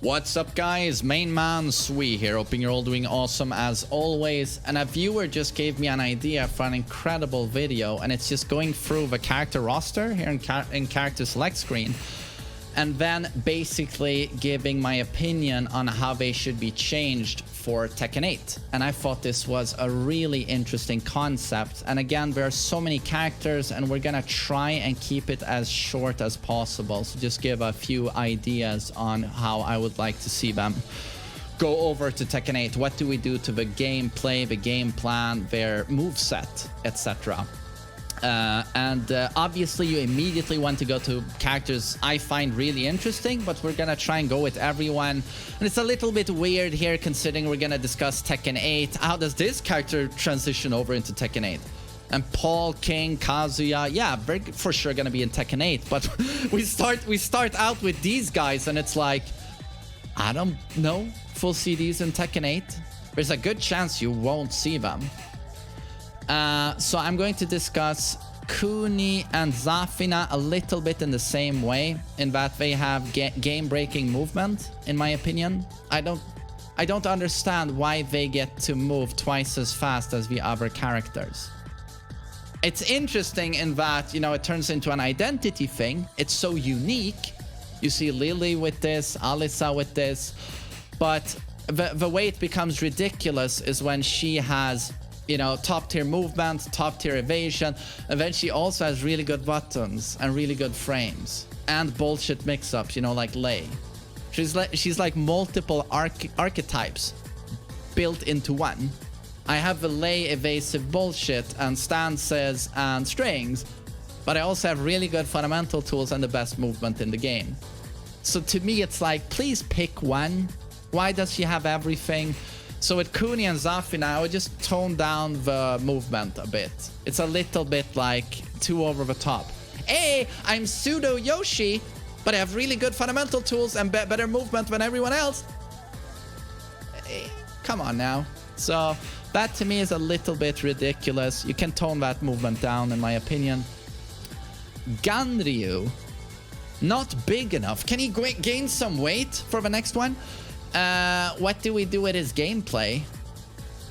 What's up guys, MainManSWE here, hoping you're all doing awesome as always. And a viewer just gave me an idea for an incredible video, and it's just going through the character roster here in character select screen and then basically giving my opinion on how they should be changed for Tekken 8. And I thought this was a really interesting concept. And again, there are so many characters and we're gonna try and keep it as short as possible. So just give a few ideas on how I would like to see them go over to Tekken 8. What do we do to the gameplay, the game plan, their moveset, etc. Obviously you immediately want to go to characters I find really interesting, but we're gonna try and go with everyone. And it's a little bit weird here considering we're gonna discuss Tekken 8. How does this character transition over into Tekken 8? And Paul, King, Kazuya, yeah, they're for sure gonna be in Tekken 8, but we start out with these guys and it's like, I don't know if we'll see these in Tekken 8. There's a good chance you won't see them. So I'm going to discuss Kuni and Zafina a little bit in the same way, in that they have game-breaking movement, in my opinion. I don't understand why they get to move twice as fast as the other characters. It's interesting in that, you know, it turns into an identity thing. It's so unique. You see Lily with this, Alisa with this, but the way it becomes ridiculous is when she has, you know, top tier movement, top tier evasion, and then she also has really good buttons and really good frames and bullshit mix-ups, you know, like Lei. She's like multiple archetypes built into one. I have the Lei evasive bullshit and stances and strings, but I also have really good fundamental tools and the best movement in the game. So to me, it's like, please pick one. Why does she have everything? So with Kuni and Zafina, I would just tone down the movement a bit. It's a little bit like too over the top. Hey, I'm pseudo Yoshi, but I have really good fundamental tools and better movement than everyone else. Hey, come on now. So that to me is a little bit ridiculous. You can tone that movement down, in my opinion. Ganryu, not big enough. Can he gain some weight for the next one? What do we do with his gameplay?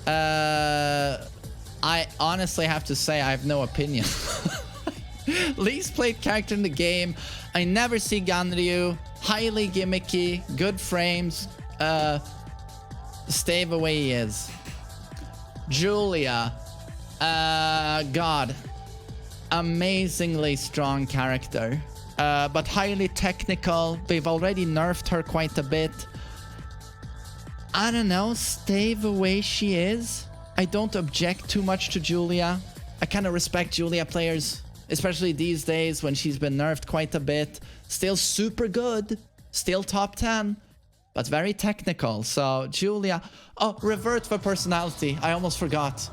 I honestly have to say I have no opinion. Least played character in the game. I never see Ganryu. Highly gimmicky, good frames. Stay the way he is. Julia. God. Amazingly strong character. But highly technical. They've already nerfed her quite a bit. I don't know, stay the way she is. I don't object too much to Julia. I kind of respect Julia players, especially these days when she's been nerfed quite a bit. Still super good, still top 10, but very technical. So Julia, oh, revert the personality. I almost forgot.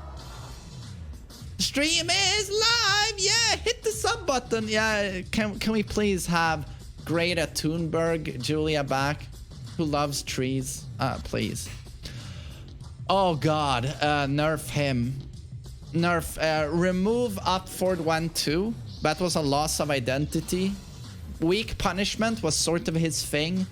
Stream is live. Yeah, hit the sub button. Yeah, can we please have Greta Thunberg Julia back? Who loves trees? Please. Oh god, nerf him. Remove upward 1-2. That was a loss of identity. Weak punishment was sort of his thing.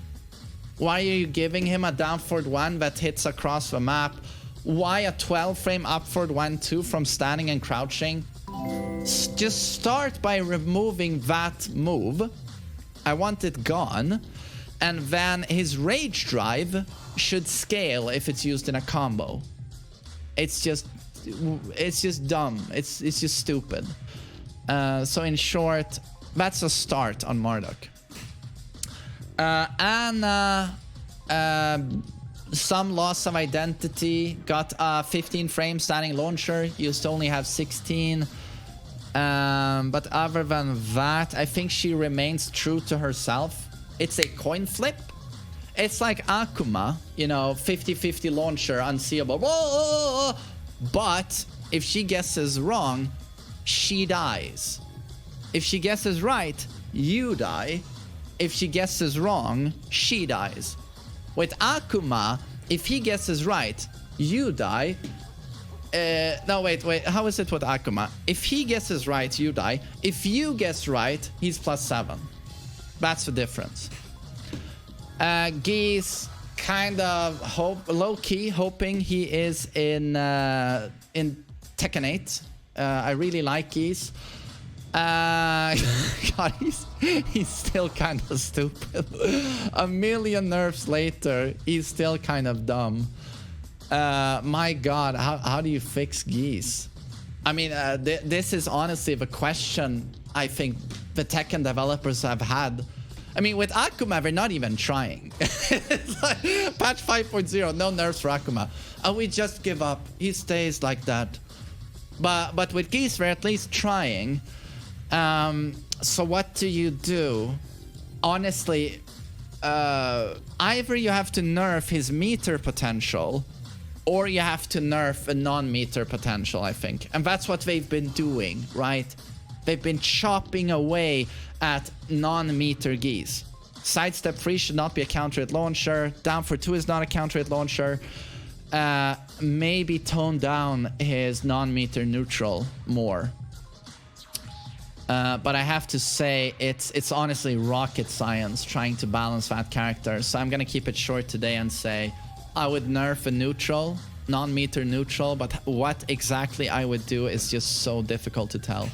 Why are you giving him a downward 1 that hits across the map? Why a 12 frame upward 1-2 from standing and crouching? Just start by removing that move. I want it gone. And then his rage drive should scale if it's used in a combo. It's just dumb. It's just stupid. So in short, that's a start on Marduk. Anna, some loss of identity. Got a 15 frame standing launcher. Used to only have 16. But other than that, I think she remains true to herself. It's a coin flip. It's like Akuma, you know, 50-50 launcher, unseeable. Whoa! But if she guesses wrong, she dies. If she guesses right, you die. If she guesses wrong, she dies. With Akuma, if he guesses right, you die. No, wait. How is it with Akuma? If he guesses right, you die. If you guess right, he's +7. That's the difference. Geese, kind of low-key hoping he is in Tekken 8. I really like Geese. God, he's still kind of stupid. A million nerfs later, he's still kind of dumb. My God, how do you fix Geese? I mean, this is honestly the question I think the Tekken developers have had. I mean, with Akuma, they're not even trying. It's like, patch 5.0, no nerfs for Akuma. And we just give up. He stays like that. But with Geese, they're at least trying. So what do you do? Honestly, either you have to nerf his meter potential, or you have to nerf a non-meter potential, I think. And that's what they've been doing, right? They've been chopping away at non-meter Geese. Sidestep 3 should not be a counter-hit launcher. Down for 2 is not a counter-hit launcher. Maybe tone down his non-meter neutral more. But I have to say, it's honestly rocket science trying to balance that character. So I'm gonna keep it short today and say I would nerf a neutral, non-meter neutral, but what exactly I would do is just so difficult to tell.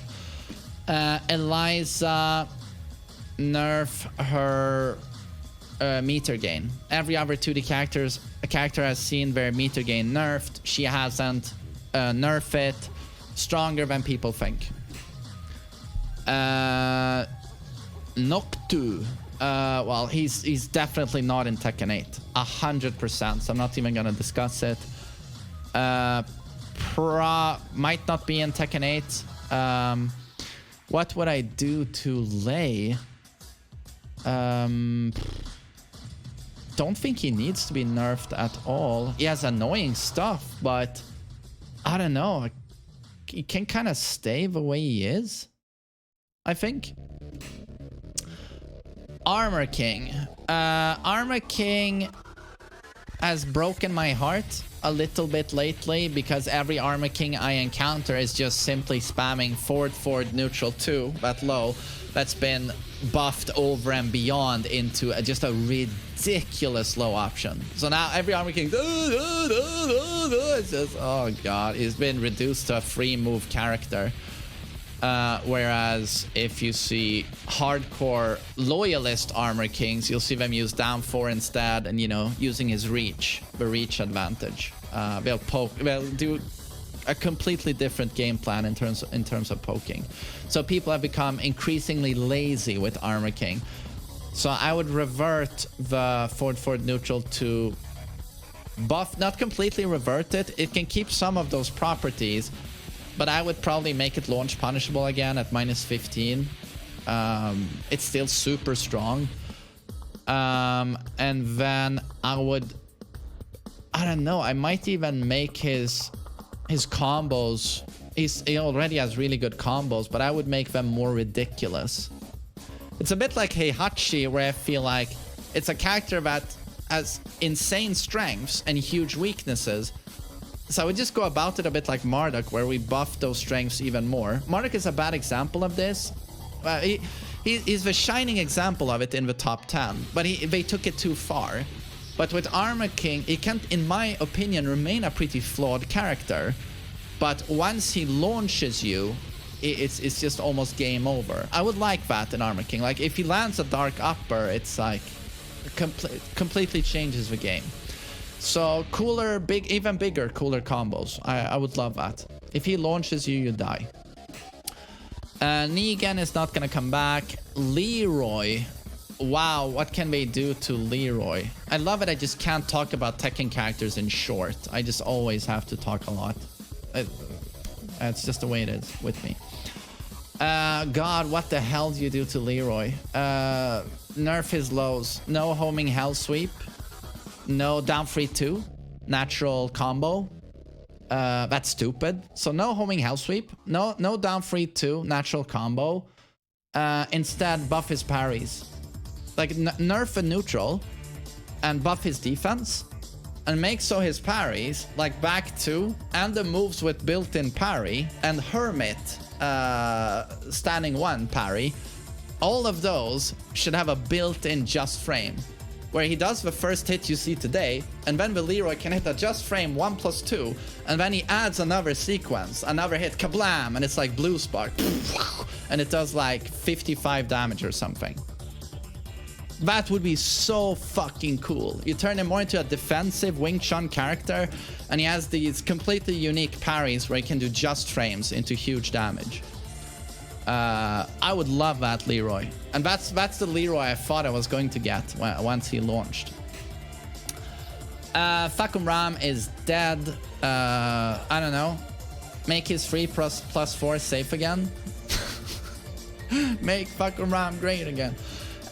Eliza, nerf her meter gain. Every other 2D character has seen their meter gain nerfed. She hasn't. Nerf it. Stronger than people think. Noctu. Well, he's definitely not in Tekken 8. 100%. So I'm not even gonna discuss it. Might not be in Tekken 8. What would I do to Lei? Don't think he needs to be nerfed at all. He has annoying stuff, but I don't know. He can kind of stay the way he is, I think. Armor King. Armor King has broken my heart a little bit lately because every Armor King I encounter is just simply spamming forward, neutral 2, that low. That's been buffed over and beyond into just a ridiculous low option. So now every Armor King, it's just, oh God, he's been reduced to a free move character. Whereas if you see hardcore loyalist Armor Kings, you'll see them use down 4 instead, and you know, using his reach, the reach advantage. They'll do a completely different game plan in terms of poking. So people have become increasingly lazy with Armor King. So I would revert the forward neutral to buff, not completely revert it. It can keep some of those properties, but I would probably make it launch punishable again at -15. It's still super strong. And then I don't know, I might even make his combos. He already has really good combos, but I would make them more ridiculous. It's a bit like Heihachi, where I feel like it's a character that has insane strengths and huge weaknesses. So I would just go about it a bit like Marduk, where we buff those strengths even more. Marduk is a bad example of this. He's the shining example of it in the top 10, but they took it too far. But with Armor King, he can, in my opinion, remain a pretty flawed character. But once he launches you, it's just almost game over. I would like that in Armor King. Like, if he lands a Dark Upper, it's like completely changes the game. So cooler, even bigger, cooler combos. I would love that. If he launches you, you die. Negan is not gonna come back. Leroy. Wow, what can they do to Leroy? I love it. I just can't talk about Tekken characters in short. I just always have to talk a lot. It's just the way it is with me. God, what the hell do you do to Leroy? Nerf his lows. No homing hell sweep. No down 3-2. Natural combo. That's stupid. So no homing hell sweep. No down 3-2. Natural combo. Instead, buff his parries. Like, nerf a neutral and buff his defense and make so his parries, like back 2 and the moves with built-in parry and hermit standing 1 parry, all of those should have a built-in just frame. where he does the first hit you see today, and then the Leroy can hit a just frame 1+2, and then he adds another sequence, another hit, kablam, and it's like blue spark, and it does like 55 damage or something. That would be so fucking cool. You turn him more into a defensive Wing Chun character, and he has these completely unique parries where he can do just frames into huge damage. I would love that Leroy. And that's the Leroy I thought I was going to get once he launched. Hwoarang is dead. I don't know. Make his 3+4 safe again. Make Hwoarang great again.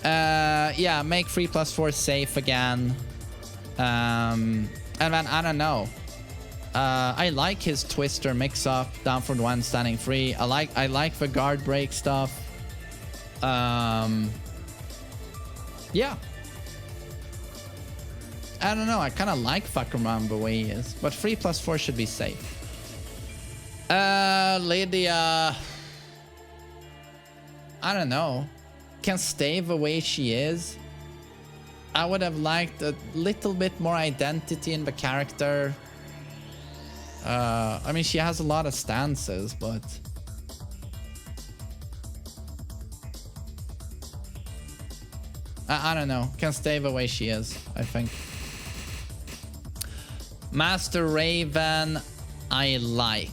Yeah, make 3+4 safe again. And then, I don't know. I like his twister mix-up, down for 1, standing 3. I like the guard break stuff. Yeah. I don't know, I kind of like Hwoarang the way he is. But 3+4 should be safe. Lydia... I don't know. Can stay the way she is. I would have liked a little bit more identity in the character. I mean, she has a lot of stances, but... I don't know. Can stay the way she is, I think. Master Raven, I like.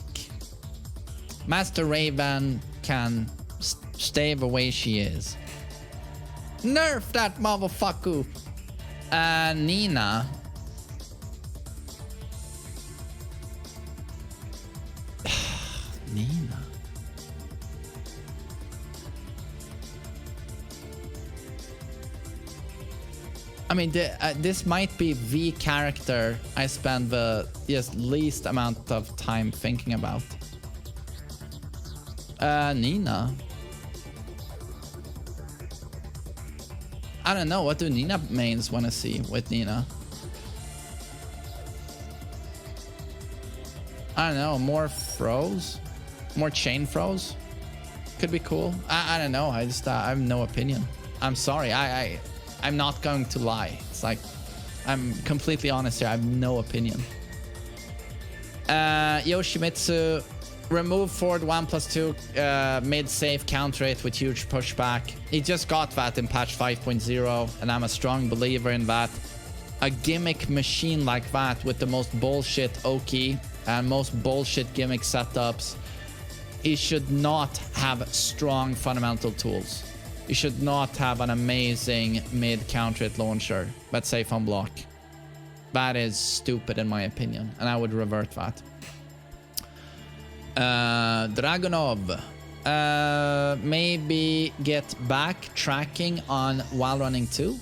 Master Raven can stay the way she is. Nerf that motherfucker! Nina... Nina. I mean, this might be the character I spend the least amount of time thinking about. Nina. I don't know. What do Nina mains want to see with Nina? I don't know. More throws? More chain throws? Could be cool. I don't know. I have no opinion. I'm sorry. I'm not going to lie. It's like, I'm completely honest here. I have no opinion. Yoshimitsu, remove forward 1+2 mid safe, counter it with huge pushback. He just got that in patch 5.0, and I'm a strong believer in that. A gimmick machine like that with the most bullshit Oki and most bullshit gimmick setups, he should not have strong fundamental tools. He should not have an amazing mid counter hit launcher that's safe on block. That is stupid in my opinion, and I would revert that. Dragunov. Maybe get back tracking on while running 2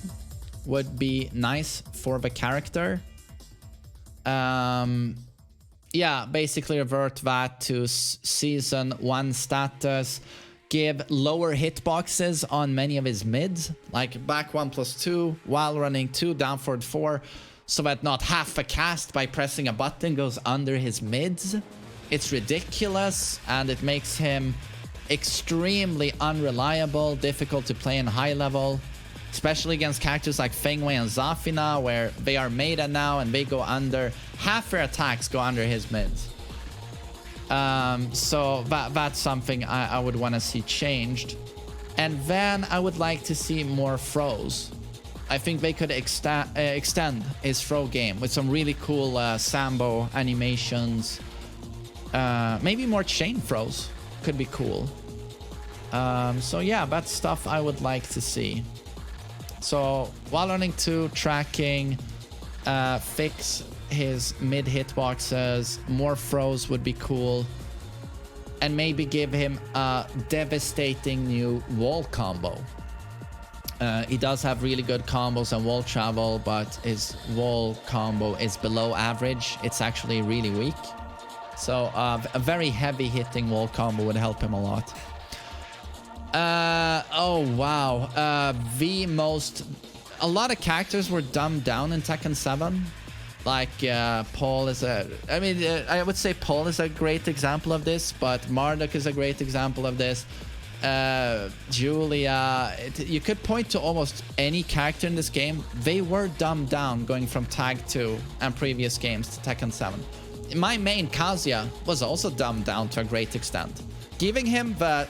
would be nice for the character. Yeah, basically revert that to season 1 status. Give lower hitboxes on many of his mids, like back 1+2 while running 2, down forward 4, so that not half a cast by pressing a button goes under his mids. It's ridiculous, and it makes him extremely unreliable, difficult to play in high level, especially against characters like Fengwei and Zafina, where they are meta now and they go under, half their attacks go under his mids. So that's something I would want to see changed. And then I would like to see more throws. I think they could extend his throw game with some really cool Sambo animations. Maybe more chain throws could be cool. So yeah, that's stuff I would like to see. So while running 2, tracking, fix his mid hitboxes, more throws would be cool, and maybe give him a devastating new wall combo. He does have really good combos and wall travel, but his wall combo is below average. It's actually really weak. So a very heavy hitting wall combo would help him a lot. Oh wow, a lot of characters were dumbed down in Tekken 7. Like Paul is I would say Paul is a great example of this, but Marduk is a great example of this. Julia. You could point to almost any character in this game. They were dumbed down going from Tag 2 and previous games to Tekken 7. My main Kazuya was also dumbed down to a great extent. Giving him the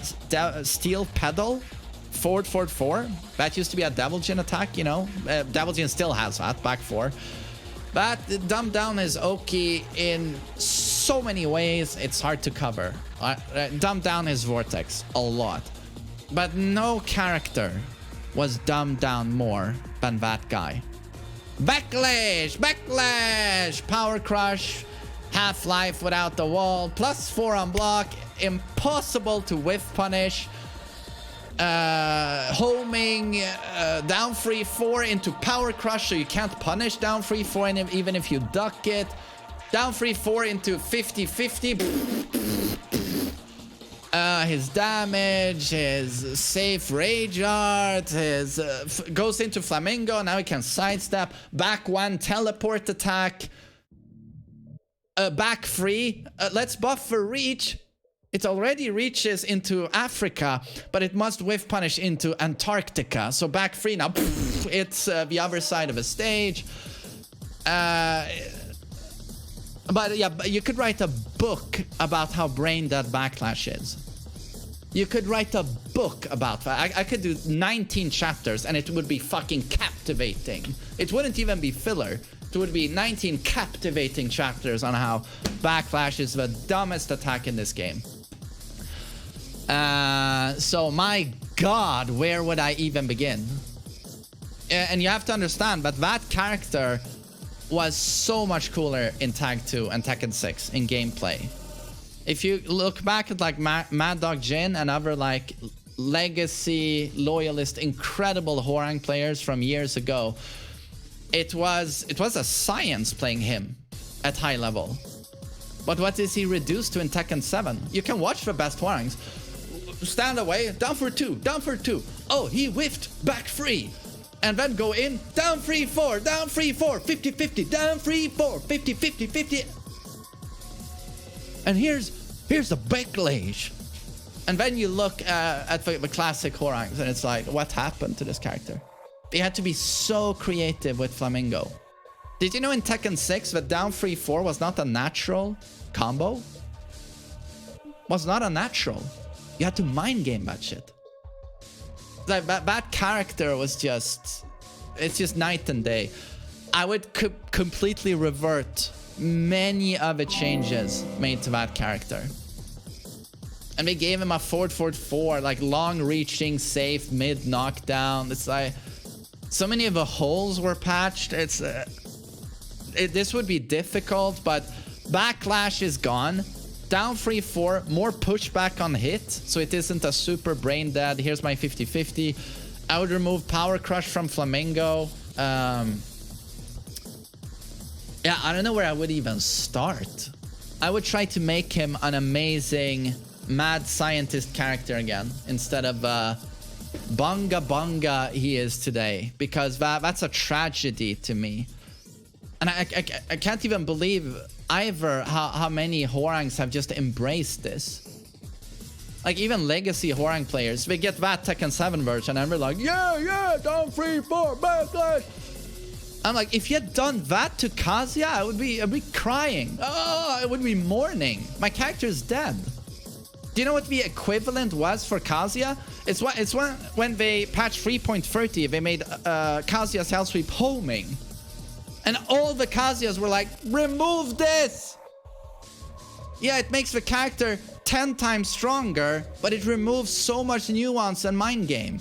steel pedal, forward, forward, 4. That used to be a Devil Jin attack, you know. Devil Jin still has that, back 4. But dumbed down is Oki in so many ways, it's hard to cover. Dumbed down his Vortex a lot. But no character was dumbed down more than that guy. Backlash! Backlash! Power Crush. Half-Life without the wall. +4 on block. Impossible to whiff punish. Homing down 3-4 into Power Crush, so you can't punish down 3-4 even if you duck it. Down 3-4 into 50-50. His damage, his safe rage art, his goes into Flamingo. Now he can sidestep. Back 1 teleport attack. Back 3. Let's buff for reach. It already reaches into Africa, but it must whiff punish into Antarctica. So back 3 now, it's the other side of a stage. But yeah, you could write a book about how brain dead Backlash is. You could write a book about that. I could do 19 chapters and it would be fucking captivating. It wouldn't even be filler. It would be 19 captivating chapters on how Backlash is the dumbest attack in this game. So my god, where would I even begin? And you have to understand that that character was so much cooler in Tag 2 and Tekken 6 in gameplay. If you look back at like Mad Dog Jin and other like legacy, loyalist, incredible Hwoarang players from years ago, it was a science playing him at high level. But what is he reduced to in Tekken 7? You can watch the best Hwoarangs. Stand away, down for 2, down for 2. Oh, he whiffed, back 3. And then go in, down 3-4, down 3-4, 50-50, down 3-4, 50-50, 50. And here's the backlash. And then you look at the classic Hwoarangs and it's like, what happened to this character? They had to be so creative with Flamingo. Did you know in Tekken 6 that down 3-4 was not a natural combo? Was not a natural. You had to mind game that shit. Like that character was just... It's just night and day. I would completely revert many of the changes made to that character. And they gave him a forward 4, like long reaching, safe, mid knockdown. It's like... So many of the holes were patched. It's... this would be difficult, but Backlash is gone. Down 3-4, more pushback on hit, so it isn't a super brain dead. Here's my 50-50. I would remove Power Crush from Flamingo. Yeah, I don't know where I would even start. I would try to make him an amazing mad scientist character again, instead of Bunga Bunga he is today, because that's a tragedy to me. And I can't even believe either how many Hwoarangs have just embraced this. Like even legacy Hwoarang players, they get that Tekken 7 version and they're like, yeah, down 3-4, backlash. I'm like, if you had done that to Kazuya, I'd be crying. Oh, I would be mourning. My character is dead. Do you know what the equivalent was for Kazuya? It's when they patched 3.30, they made Kazuya's Hell Sweep homing. And all the Kazuyas were like, remove this! Yeah, it makes the character 10 times stronger, but it removes so much nuance and mind game.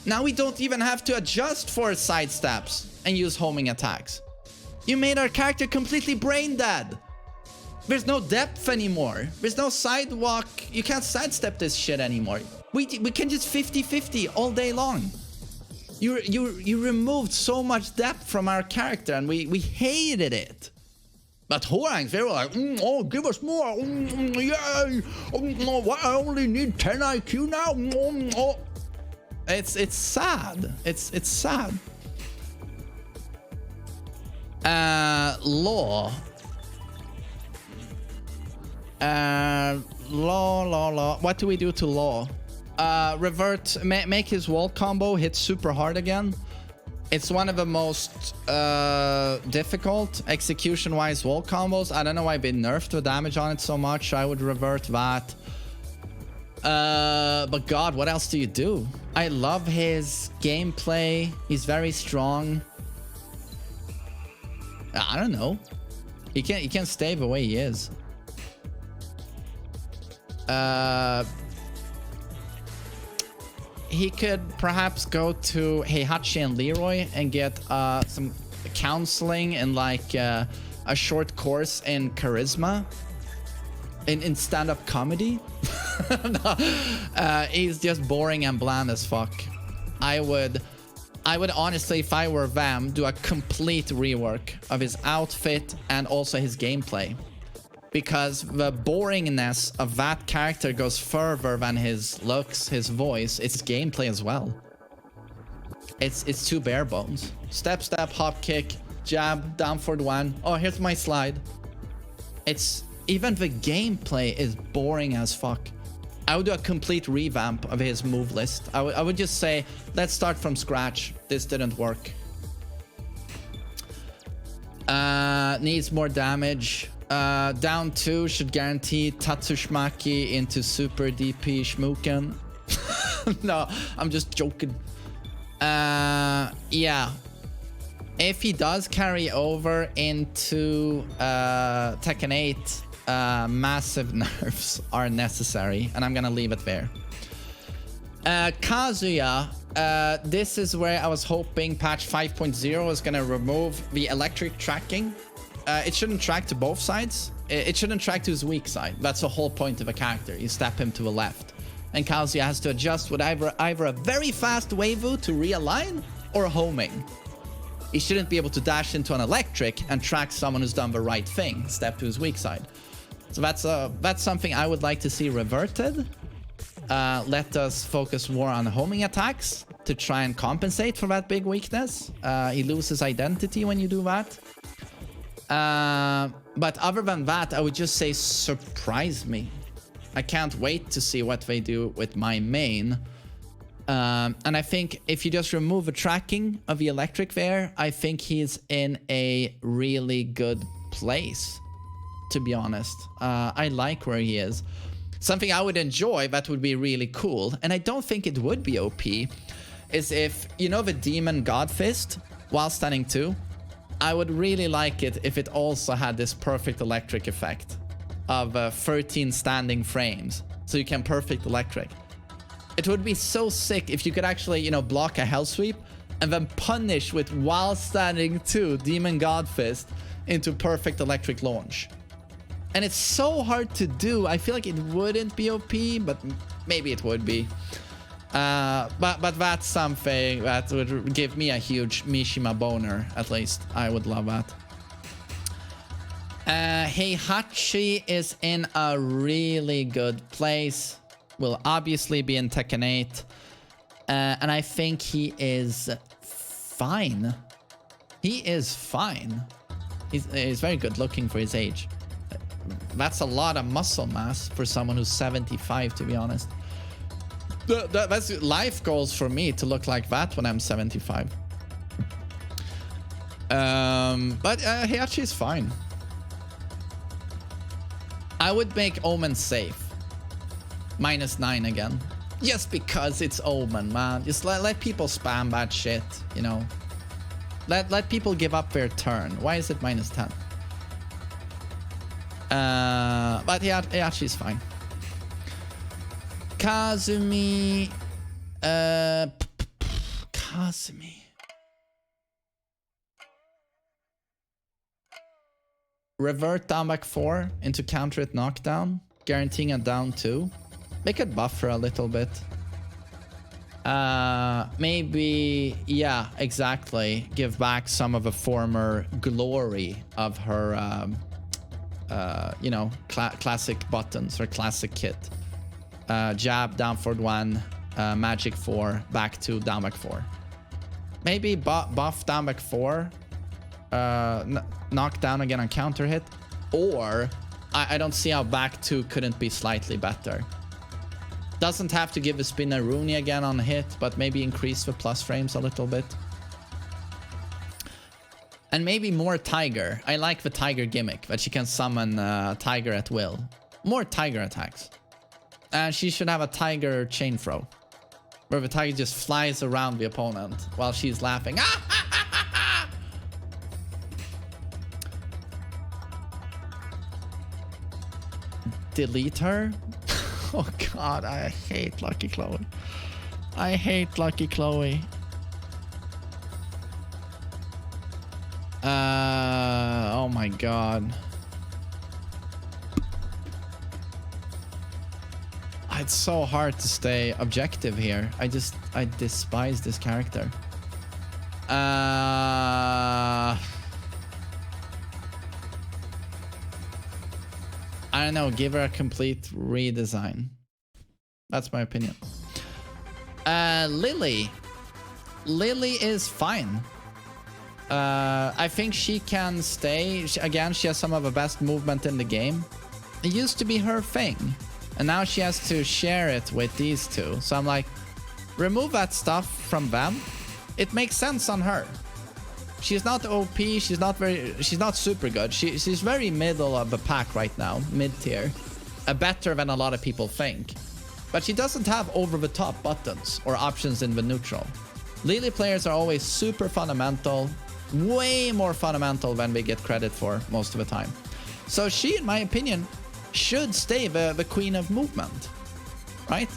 Now we don't even have to adjust for sidesteps and use homing attacks. You made our character completely brain dead. There's no depth anymore. There's no sidewalk. You can't sidestep this shit anymore. We can just 50-50 all day long. You removed so much depth from our character and we hated it. But Hwoarangs, they were like, oh, give us more. Yeah. I only need 10 IQ now. It's sad. It's sad. Law. Law. What do we do to Law? Revert, make his wall combo hit super hard again. It's one of the most difficult execution-wise wall combos. I don't know why they nerfed the damage on it so much. I would revert that. But God, what else do you do? I love his gameplay. He's very strong. I don't know. He can't stay the way he is. He could perhaps go to Heihachi and Leroy and get some counseling and like a short course in charisma, in stand-up comedy. No, he's just boring and bland as fuck. I would honestly, if I were them, do a complete rework of his outfit and also his gameplay. Because the boringness of that character goes further than his looks, his voice, it's gameplay as well. It's too bare bones. Step, step, hop, kick, jab, down for the one. Oh, here's my slide. It's even the gameplay is boring as fuck. I would do a complete revamp of his move list. I would just say, let's start from scratch. This didn't work. Needs more damage. Down 2 should guarantee Tatsushimaki into super DP Shmuken. No, I'm just joking. Yeah. If he does carry over into Tekken 8, massive nerfs are necessary, and I'm gonna leave it there. Kazuya, this is where I was hoping patch 5.0 is gonna remove the electric tracking. It shouldn't track to both sides. It shouldn't track to his weak side. That's the whole point of a character. You step him to the left. And Kazuya has to adjust with either a very fast Weivu to realign or homing. He shouldn't be able to dash into an electric and track someone who's done the right thing, step to his weak side. So that's something I would like to see reverted. Let us focus more on homing attacks to try and compensate for that big weakness. He loses identity when you do that. But other than that, I would just say surprise me. I can't wait to see what they do with my main. And I think if you just remove the tracking of the electric there, I think he's in a really good place, to be honest. I like where he is. Something I would enjoy that would be really cool, and I don't think it would be OP, is if, you know, the Demon God Fist, while standing 2, I would really like it if it also had this perfect electric effect of 13 standing frames, so you can perfect electric. It would be so sick if you could actually, you know, block a Hell Sweep and then punish with while standing 2 Demon God Fist into perfect electric launch. And it's so hard to do. I feel like it wouldn't be OP, but maybe it would be. But that's something that would give me a huge Mishima boner, at least. I would love that. Heihachi is in a really good place. Will obviously be in Tekken 8. And I think he is fine. He is fine. He's very good looking for his age. That's a lot of muscle mass for someone who's 75, to be honest. That's life goals for me, to look like that when I'm 75. But Heihachi is fine. I would make Omen safe. -9 again. Just because it's Omen, man. Just let people spam that shit, you know. Let people give up their turn. Why is it -10? But Heihachi is fine. Kazumi. Kazumi. Revert down back 4 into counter it knockdown, guaranteeing a down 2. Make it buffer a little bit. Maybe, yeah, exactly. Give back some of the former glory of her, you know, classic buttons or classic kit. Jab, down forward 1, magic 4, back 2, down back 4. Maybe buff down back 4, knock down again on counter hit, or I don't see how back 2 couldn't be slightly better. Doesn't have to give a Spinaroonie again on hit, but maybe increase the plus frames a little bit. And maybe more Tiger. I like the Tiger gimmick, that she can summon Tiger at will. More Tiger attacks. And she should have a Tiger chain throw, where the Tiger just flies around the opponent while she's laughing. Delete her? Oh god, I hate Lucky Chloe. I hate Lucky Chloe. Oh my god. It's so hard to stay objective here. I despise this character. I don't know, give her a complete redesign. That's my opinion. Lily. Lily is fine. I think she can stay. Again, she has some of the best movement in the game. It used to be her thing, and now she has to share it with these two. So I'm like, remove that stuff from them. It makes sense on her. She's not OP. She's not super good. She's very middle of the pack right now, mid-tier. Better than a lot of people think. But she doesn't have over-the-top buttons or options in the neutral. Lily players are always super fundamental. Way more fundamental than they get credit for most of the time. So she, in my opinion, should stay the queen of movement. Right?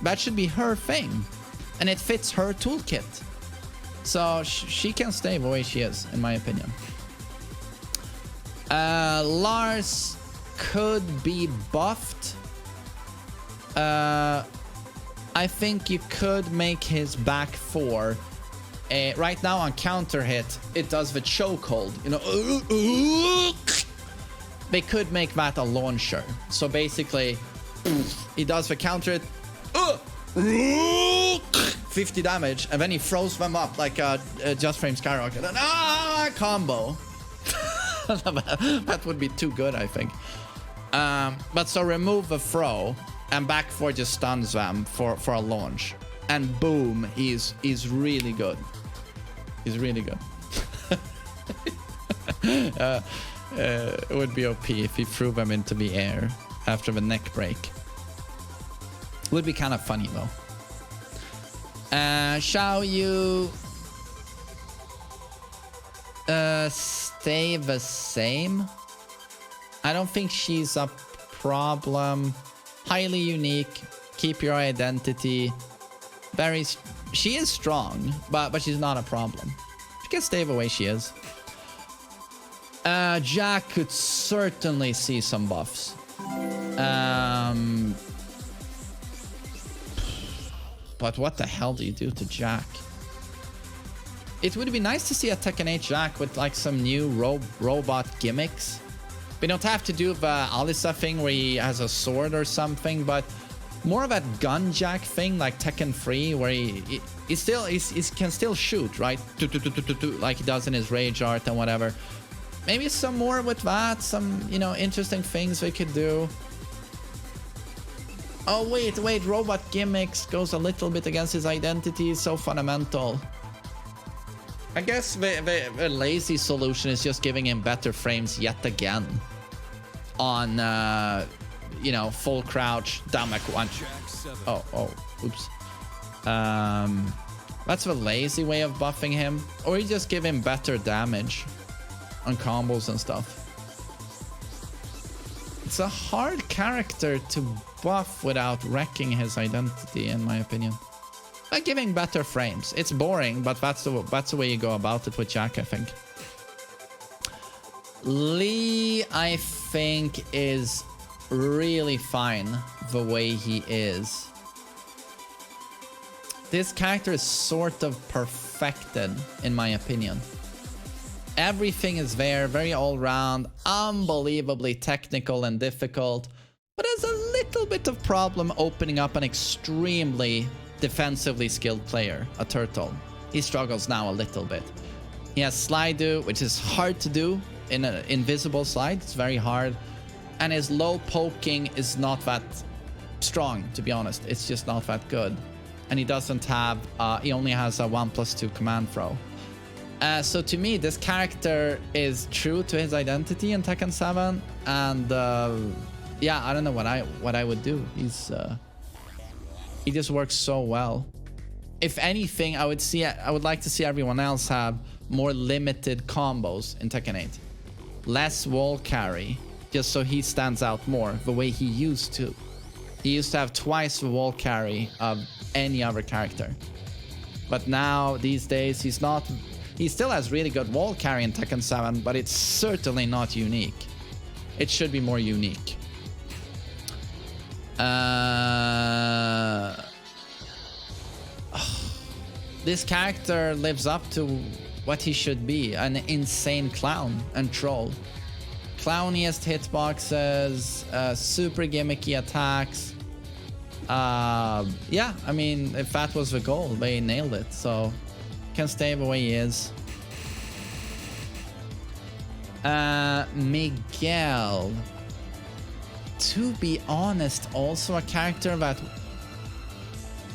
That should be her thing. And it fits her toolkit. So she can stay the way she is, in my opinion. Lars could be buffed. I think you could make his back four. Right now on counter hit, it does the chokehold. You know, they could make that a launcher. So basically, he does the counter hit, 50 damage, and then he throws them up like a Just Frame Skyrocket. And combo. That would be too good, I think. But so remove the throw, and back four just stuns them for a launch. And boom, he's really good. He's really good. It would be OP if he threw them into the air after the neck break. Would be kind of funny though. Shall you stay the same? I don't think she's a problem. Highly unique. Keep your identity. She is strong, but she's not a problem. She can stay the way she is. Jack could certainly see some buffs. But what the hell do you do to Jack? It would be nice to see a Tekken 8 Jack with like some new robot gimmicks. We don't have to do the Alisa thing where he has a sword or something, but more of that gun Jack thing like Tekken 3 where he can still shoot, right? Like he does in his rage art and whatever. Maybe some more with that, some, you know, interesting things we could do. Oh, wait, robot gimmicks goes a little bit against his identity. So fundamental. I guess the lazy solution is just giving him better frames yet again. On, you know, full crouch, down back one. Oh, oops. That's the lazy way of buffing him. Or you just give him better damage on combos and stuff. It's a hard character to buff without wrecking his identity, in my opinion. By giving better frames. It's boring, but that's the way you go about it with Jack, I think. Lee, I think, is really fine the way he is. This character is sort of perfected, in my opinion. Everything is there, very all-round, unbelievably technical and difficult, but has a little bit of problem opening up an extremely defensively skilled player, a turtle. He struggles now a little bit. He has slide do, which is hard to do in an invisible slide. It's very hard. And his low poking is not that strong, to be honest. It's just not that good. And he doesn't have, he only has a 1+2 command throw. So to me, this character is true to his identity in Tekken 7. And yeah, I don't know what I would do. He just works so well. If anything, I would like to see everyone else have more limited combos in Tekken 8. Less wall carry, just so he stands out more the way he used to. He used to have twice the wall carry of any other character. But now, these days, he still has really good wall carry in Tekken 7, but it's certainly not unique. It should be more unique. This character lives up to what he should be, an insane clown and troll. Clowniest hitboxes, super gimmicky attacks. Yeah, I mean, if that was the goal, they nailed it. So, can stay the way he is. Miguel. To be honest, also a character that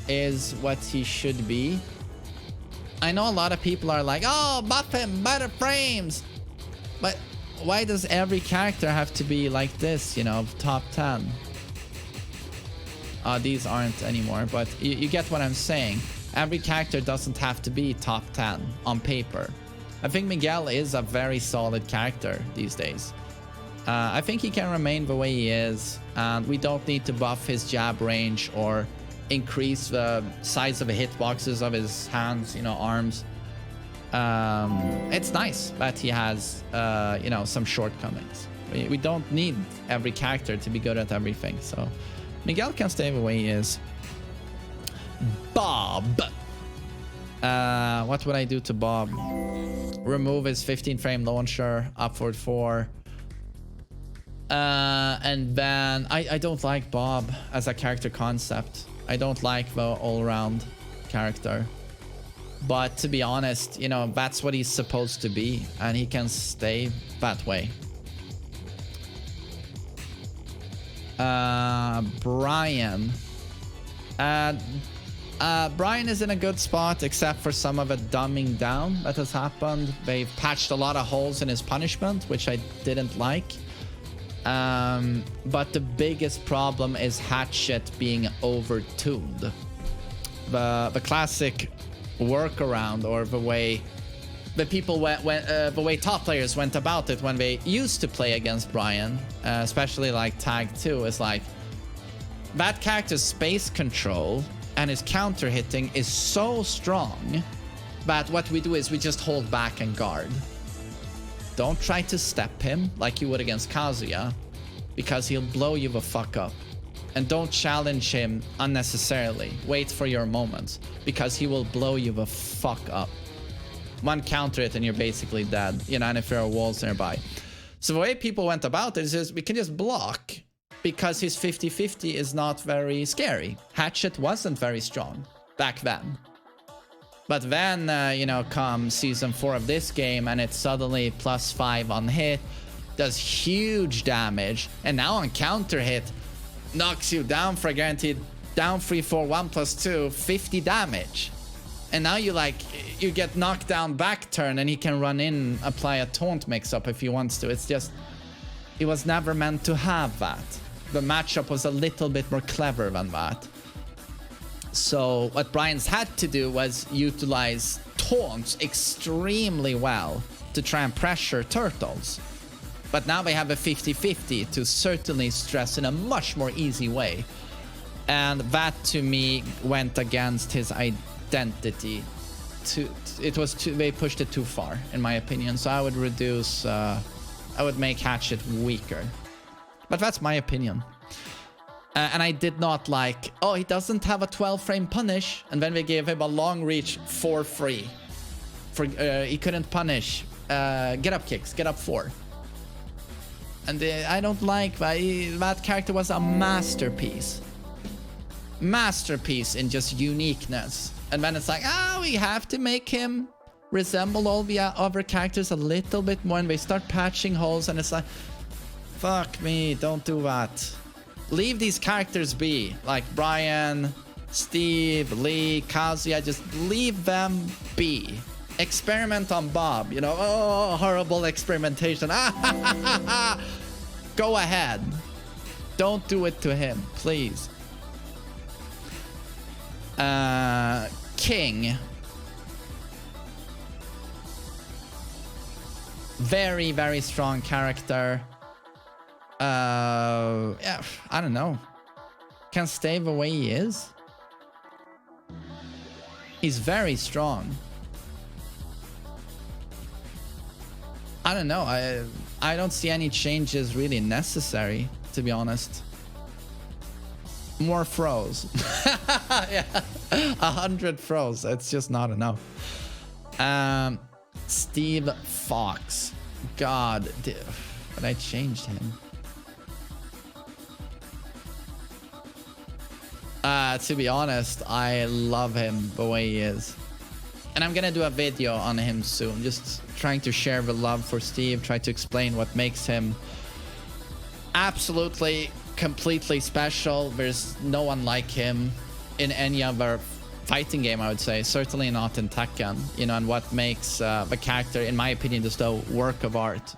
is what he should be. I know a lot of people are like, oh, buff him, better frames. But why does every character have to be like this, you know, top 10? These aren't anymore, but you get what I'm saying. Every character doesn't have to be top 10 on paper. I think Miguel is a very solid character these days. I think he can remain the way he is, and we don't need to buff his jab range or increase the size of the hitboxes of his hands, you know, arms. It's nice that he has, you know, some shortcomings. We don't need every character to be good at everything, so Miguel can stay the way he is. Bob. What would I do to Bob? Remove his 15-frame launcher, upward 4. And then I don't like Bob as a character concept. I don't like the all-around character. But to be honest, you know, that's what he's supposed to be, and he can stay that way. Bryan. Bryan is in a good spot, except for some of the dumbing down that has happened. They've patched a lot of holes in his punishment, which I didn't like. But the biggest problem is Hatchet being overtuned. The classic workaround, or the way the people the way top players went about it when they used to play against Bryan, especially like Tag 2, is like that character's space control and his counter hitting is so strong that what we do is we just hold back and guard. Don't try to step him like you would against Kazuya, because he'll blow you the fuck up. And don't challenge him unnecessarily. Wait for your moments, because he will blow you the fuck up. One counter it and you're basically dead, you know, and if there are walls nearby. So the way people went about it is we can just block, because his 50-50 is not very scary. Hatchet wasn't very strong back then. But then, you know, come season 4 of this game, and it's suddenly +5 on hit, does huge damage, and now on counter hit, knocks you down for a guaranteed down 3-4 1+2 50 damage. And now you get knocked down back turn, and he can run in, apply a taunt mix-up if he wants to. It's just, he was never meant to have that. The matchup was a little bit more clever than that. So what Bryan's had to do was utilize taunts extremely well to try and pressure turtles. But now they have a 50-50 to certainly stress in a much more easy way. And that, to me, went against his identity. They pushed it too far, in my opinion. So I would reduce, I would make Hatchet weaker. But that's my opinion. And I did not like, oh, he doesn't have a 12-frame punish. And then they gave him a long reach for free. He couldn't punish. Get up kicks, get up 4. And I don't like that. That character was a masterpiece. Masterpiece in just uniqueness. And then it's like, we have to make him resemble all the other characters a little bit more. And they start patching holes, and it's like, fuck me, don't do that. leave these characters be. Like Bryan, Steve, Lee, Kazuya, just leave them be. Experiment on Bob, you know. Oh, horrible experimentation. Go ahead. Don't do it to him, please. King. Very, very strong character. Yeah, I don't know. Can stay the way he is. He's very strong. I don't know. I don't see any changes really necessary, to be honest. More throws. Yeah, 100 throws. It's just not enough. Steve Fox. God, but I changed him. To be honest, I love him the way he is. And I'm gonna do a video on him soon. Just trying to share the love for Steve. Try to explain what makes him absolutely, completely special. There's no one like him in any other fighting game, I would say. Certainly not in Tekken. You know, and what makes the character, in my opinion, just a work of art.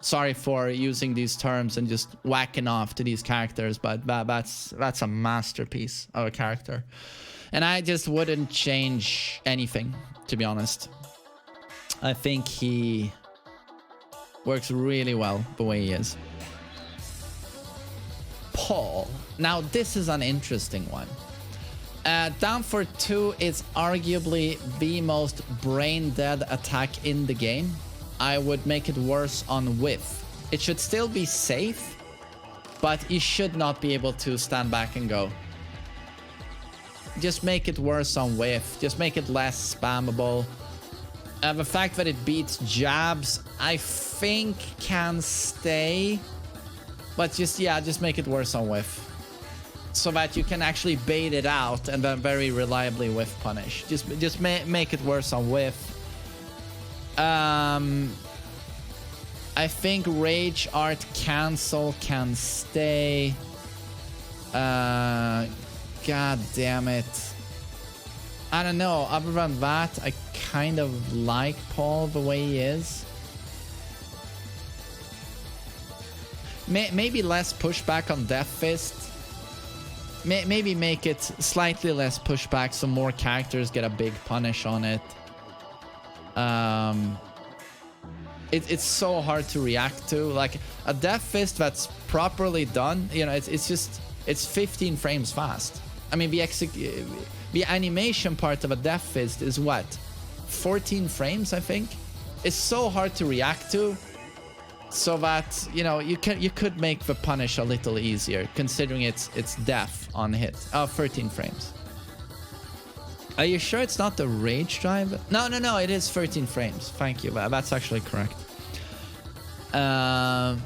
Sorry for using these terms and just whacking off to these characters, but that's a masterpiece of a character. And I just wouldn't change anything, to be honest. I think he works really well the way he is. Paul. Now, this is an interesting one. Down for 2 is arguably the most brain-dead attack in the game. I would make it worse on whiff. It should still be safe, but you should not be able to stand back and go. Just make it worse on whiff. Just make it less spammable. The fact that it beats jabs, I think can stay. But just, yeah, just make it worse on whiff. So that you can actually bait it out and then very reliably whiff punish. Just make it worse on whiff. I think Rage Art Cancel can stay. God damn it. I don't know. Other than that, I kind of like Paul the way he is. Maybe less pushback on Death Fist. Maybe make it slightly less pushback so more characters get a big punish on it. It's so hard to react to. Like a Death Fist that's properly done, you know, it's 15 frames fast. I mean, the animation part of a Death Fist is what? 14 frames, I think. It's so hard to react to, so that, you know, you could make the punish a little easier, considering it's death on hit. 13 frames. Are you sure it's not the rage drive? No, it is 13 frames. Thank you. That's actually correct. But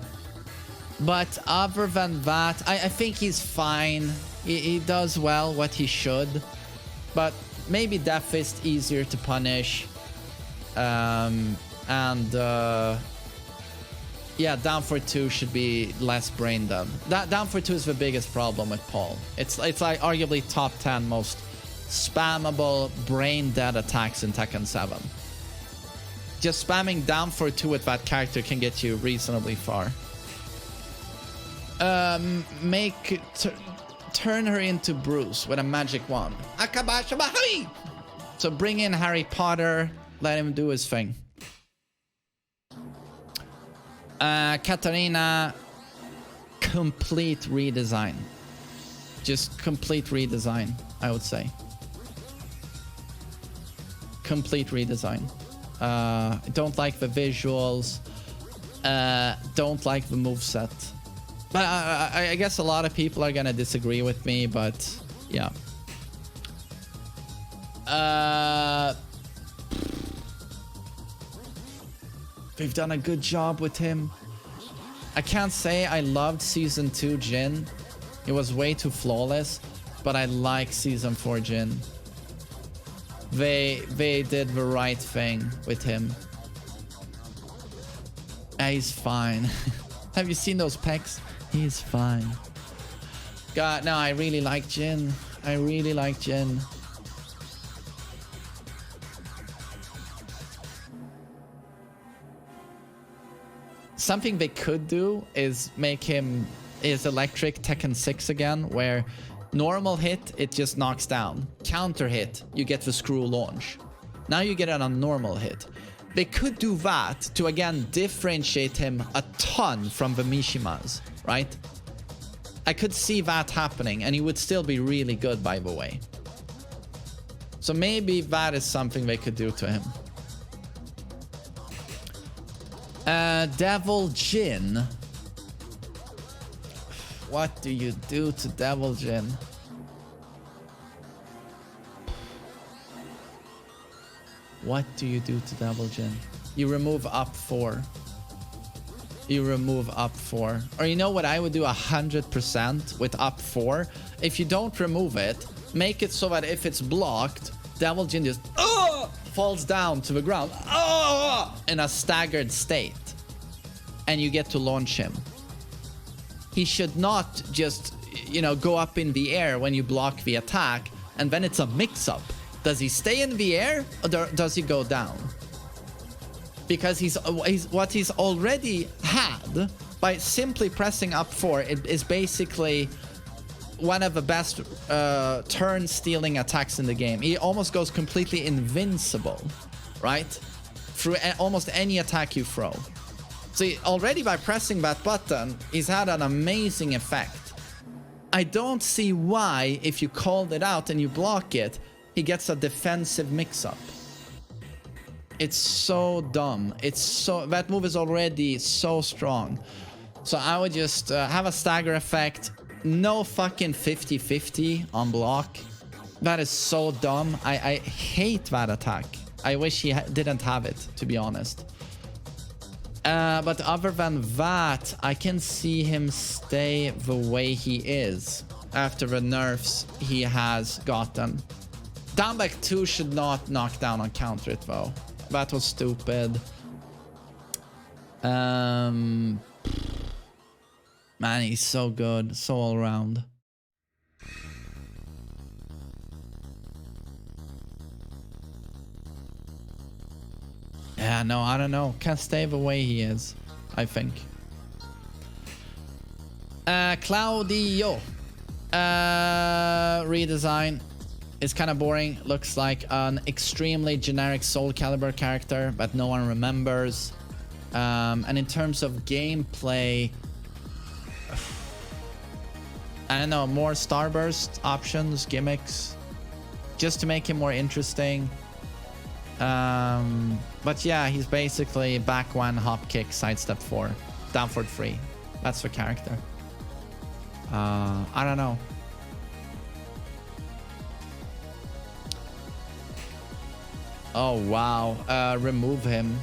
other than that, I think he's fine. He does well what he should. But maybe Death Fist easier to punish. Yeah, down for 2 should be less brain dead. Down for 2 is the biggest problem with Paul. It's like arguably top 10 most spammable brain dead attacks in Tekken 7. Just spamming down for 2 with that character can get you reasonably far. Turn her into Bruce with a magic wand. So bring in Harry Potter, let him do his thing. Katarina, complete redesign. Just complete redesign, I would say. Complete redesign. Don't like the visuals. Don't like the moveset. But I guess a lot of people are gonna disagree with me, but yeah. They've done a good job with him. I can't say I loved Season 2 Jin. It was way too flawless, but I like Season 4 Jin. They did the right thing with him. He's fine. Have you seen those pecs? He's fine. God, no, I really like Jin. I really like Jin. Something they could do is make him is electric Tekken 6 again, where normal hit, it just knocks down. Counter hit, you get the screw launch. Now you get it on normal hit. They could do that to, again, differentiate him a ton from the Mishimas, right? I could see that happening, and he would still be really good, by the way. So maybe that is something they could do to him. Devil Jin. What do you do to Devil Jin? What do you do to Devil Jin? You remove up 4. You remove up 4. Or you know what I would do 100% with up 4? If you don't remove it, make it so that if it's blocked, Devil Jin just falls down to the ground in a staggered state. And you get to launch him. He should not just, you know, go up in the air when you block the attack, and then it's a mix-up. Does he stay in the air, or does he go down? Because he's what he's already had by simply pressing up 4. It is basically one of the best turn-stealing attacks in the game. He almost goes completely invincible, right? Through almost any attack you throw. So already by pressing that button, he's had an amazing effect. I don't see why, if you called it out and you block it, he gets a defensive mix-up. It's so dumb. It's so... That move is already so strong. So I would just have a stagger effect. No fucking 50-50 on block. That is so dumb. I hate that attack. I wish he didn't have it, to be honest. But other than that, I can see him stay the way he is after the nerfs he has gotten. Down back 2 should not knock down on counter it, though. That was stupid. Man, he's so good. So all around. Yeah, no, I don't know. Can't stay the way he is, I think. Claudio. Redesign. It's kind of boring. Looks like an extremely generic Soul Calibur character, but no one remembers. And in terms of gameplay, I don't know, more Starburst options, gimmicks, just to make him more interesting. But yeah, he's basically back 1, hop kick, sidestep 4, down forward 3. That's the character. I don't know. Oh wow, remove him.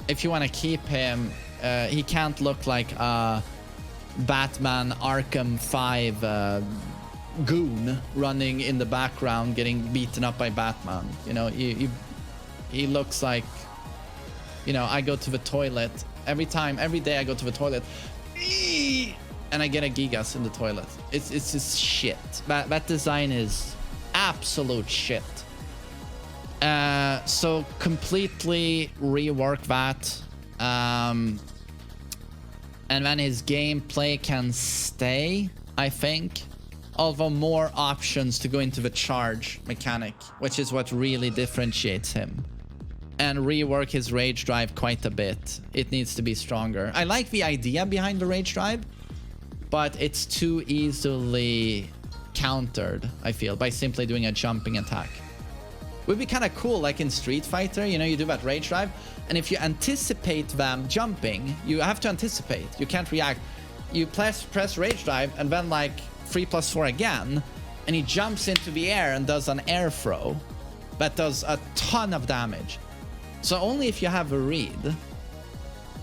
If you want to keep him, he can't look like a Batman Arkham 5 goon running in the background getting beaten up by Batman. You know, he looks like, you know, I go to the toilet every day I go to the toilet and I get a Gigas in the toilet. It's just shit. That design is absolute shit. So completely rework that. And then his gameplay can stay, I think. Although more options to go into the charge mechanic, which is what really differentiates him. And rework his rage drive quite a bit. It needs to be stronger. I like the idea behind the rage drive, but it's too easily countered, I feel, by simply doing a jumping attack. Would be kind of cool, like in Street Fighter, you know, you do that rage drive, and if you anticipate them jumping, you have to anticipate. You can't react. You press rage drive, and then like 3+4 again, and he jumps into the air and does an air throw that does a ton of damage. So only if you have a read.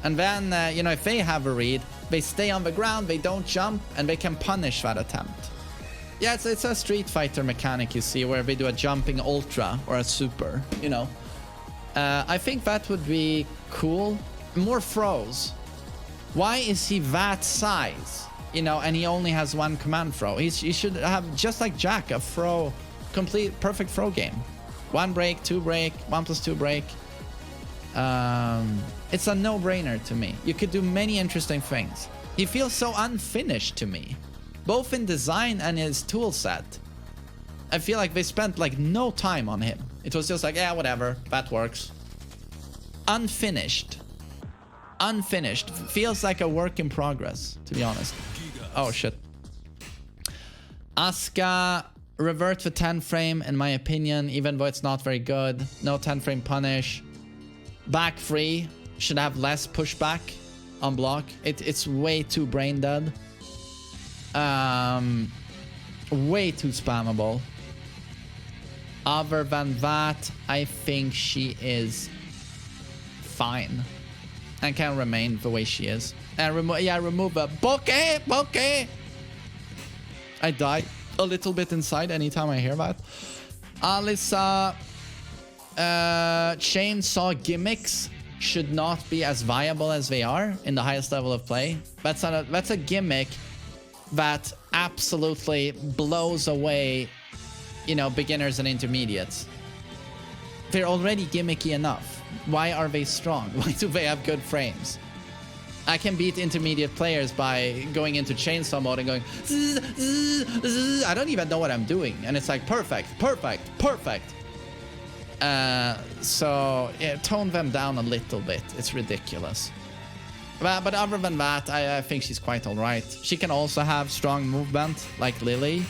And then, you know, if they have a read, they stay on the ground, they don't jump, and they can punish that attempt. Yeah, it's a Street Fighter mechanic, you see, where they do a jumping ultra or a super, you know. I think that would be cool. More throws. Why is he that size? you know, and he only has one command throw. He should have, just like Jack, a throw, complete perfect throw game. 1 break, 2 break, 1+2 break. It's a no-brainer to me. You could do many interesting things. He feels so unfinished to me, both in design and his tool set. I feel like they spent like no time on him. It was just like, yeah, whatever, that works. Unfinished. Unfinished. Feels like a work in progress, to be honest. Oh shit. Asuka, revert to 10 frame in my opinion, even though it's not very good. No 10 frame punish. Back 3 should have less pushback on block. It's way too brain dead. Way too spammable. Other than that, I think she is fine and can remain the way she is. And remove a bokeh. I die a little bit inside anytime I hear that. Alyssa, chainsaw gimmicks should not be as viable as they are in the highest level of play. That's a gimmick that absolutely blows away, you know, beginners and intermediates. They're already gimmicky enough. Why are they strong? Why do they have good frames? I can beat intermediate players by going into chainsaw mode and going zzz, zzz, zzz. I don't even know what I'm doing, and it's like perfect. So yeah, tone them down a little bit. It's ridiculous. But other than that, I think she's quite alright. She can also have strong movement like Lily.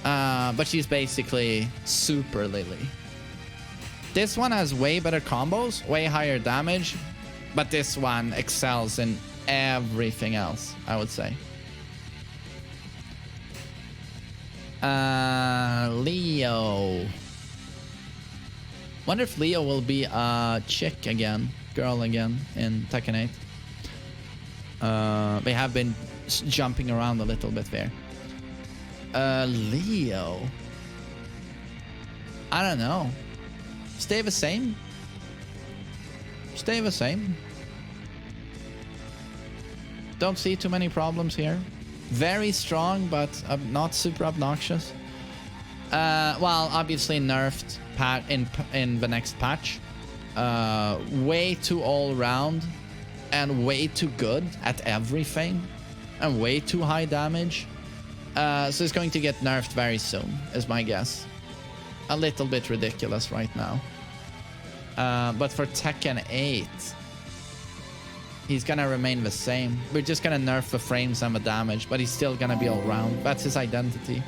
But she's basically super Lily. This one has way better combos, way higher damage, but this one excels in everything else, I would say. Leo. Wonder if Leo will be a chick again, girl again in Tekken 8. They have been jumping around a little bit there. Leo. I don't know. Stay the same. Stay the same. Don't see too many problems here. Very strong, but not super obnoxious. Well, obviously nerfed in the next patch. Way too all-round and way too good at everything and way too high damage. So it's going to get nerfed very soon, is my guess. A little bit ridiculous right now. But for Tekken 8, he's gonna remain the same. We're just gonna nerf the frames and the damage, but he's still gonna be all round. That's his identity.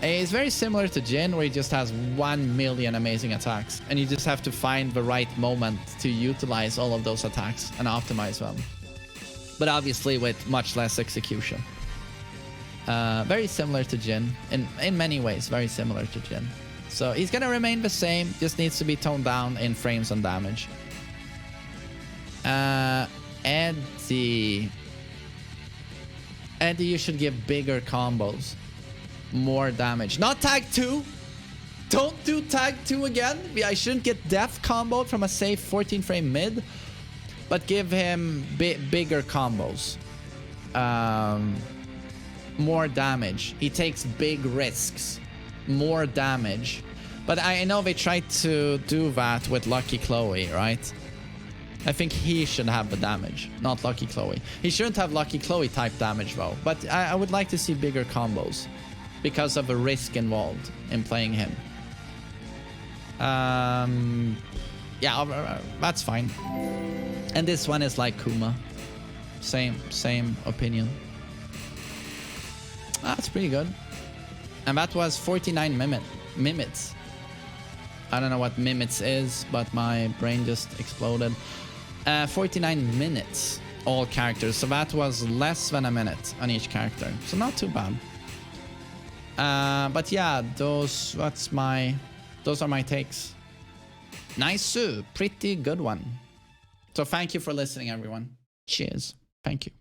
He's very similar to Jin, where he just has 1 million amazing attacks, and you just have to find the right moment to utilize all of those attacks and optimize them. But obviously with much less execution. Very similar to Jin. In many ways, very similar to Jin. So he's gonna remain the same, just needs to be toned down in frames and damage. Eddie. Eddie, you should give bigger combos. More damage. Not tag 2! Don't do tag 2 again! I shouldn't get death comboed from a safe 14 frame mid. But give him bigger combos. More damage. He takes big risks. More damage. But I know they tried to do that with Lucky Chloe, right? I think he should have the damage, not Lucky Chloe. He shouldn't have Lucky Chloe type damage though. But I would like to see bigger combos because of the risk involved in playing him. Yeah, that's fine. And this one is like Kuma. Same opinion. That's pretty good. And that was 49 minutes. I don't know what minutes is, but my brain just exploded. 49 minutes, all characters. So that was less than a minute on each character. So not too bad. But yeah, those are my takes. Nice, pretty good one. So thank you for listening, everyone. Cheers. Thank you.